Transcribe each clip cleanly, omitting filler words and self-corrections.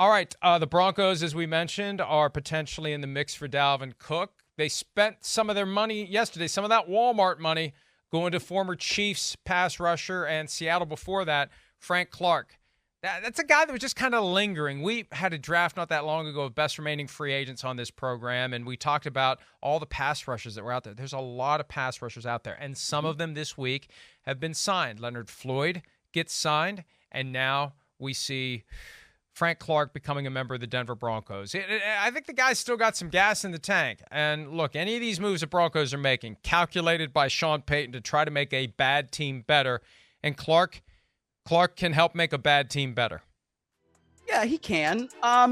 All right, the Broncos, as we mentioned, are potentially in the mix for Dalvin Cook. They spent some of their money yesterday, some of that Walmart money, going to former Chiefs pass rusher and Seattle before that, Frank Clark. That's a guy that was just kind of lingering. We had a draft not that long ago of best remaining free agents on this program, and we talked about all the pass rushers that were out there. There's a lot of pass rushers out there, and some of them this week have been signed. Leonard Floyd gets signed, and now we see Frank Clark becoming a member of the Denver Broncos. I think the guy's still got some gas in the tank. And look, any of these moves the Broncos are making, calculated by Sean Payton to try to make a bad team better, and Clark can help make a bad team better. Yeah, he can. I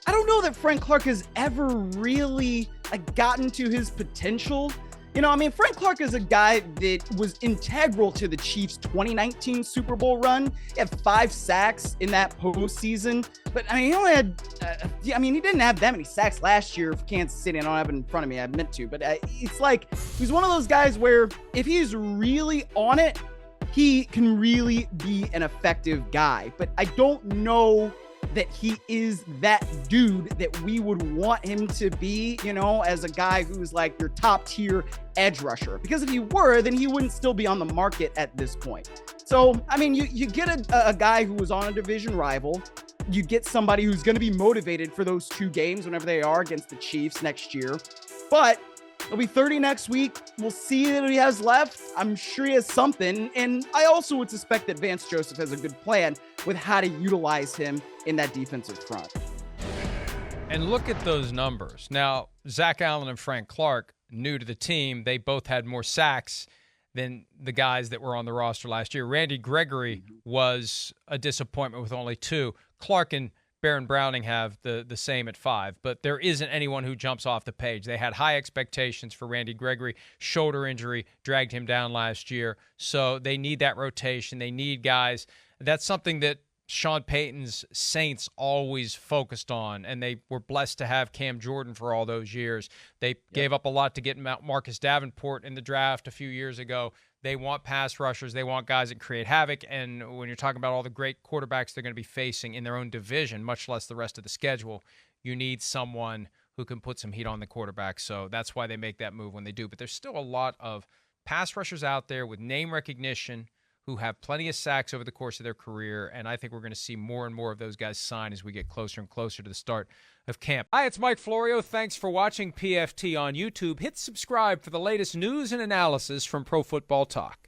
don't know that Frank Clark has ever really gotten to his potential. Frank Clark is a guy that was integral to the Chiefs' 2019 Super Bowl run. He had 5 sacks in that postseason, but he only had, he didn't have that many sacks last year for Kansas City. I don't have it in front of me. I meant to, but it's like he's one of those guys where if he's really on it, he can really be an effective guy, but I don't know that he is that dude that we would want him to be, as a guy who's like your top tier edge rusher. Because if he were, then he wouldn't still be on the market at this point. So, you get a guy who was on a division rival. You get somebody who's going to be motivated for those 2 games whenever they are against the Chiefs next year. But he'll be 30 next week. We'll see what he has left. I'm sure he has something. And I also would suspect that Vance Joseph has a good plan with how to utilize him in that defensive front. And look at those numbers. Now, Zach Allen and Frank Clark, new to the team, they both had more sacks than the guys that were on the roster last year. Randy Gregory was a disappointment with only 2. Clark and Baron Browning have the same at 5, but there isn't anyone who jumps off the page. They had high expectations for Randy Gregory. Shoulder injury dragged him down last year, so they need that rotation. They need guys. That's something that Sean Payton's Saints always focused on, and they were blessed to have Cam Jordan for all those years. They gave up a lot to get Marcus Davenport in the draft a few years ago. They want pass rushers. They want guys that create havoc. And when you're talking about all the great quarterbacks they're going to be facing in their own division, much less the rest of the schedule, you need someone who can put some heat on the quarterback. So that's why they make that move when they do. But there's still a lot of pass rushers out there with name recognition who have plenty of sacks over the course of their career. And I think we're going to see more and more of those guys sign as we get closer and closer to the start of camp. Hi, it's Mike Florio. Thanks for watching PFT on YouTube. Hit subscribe for the latest news and analysis from Pro Football Talk.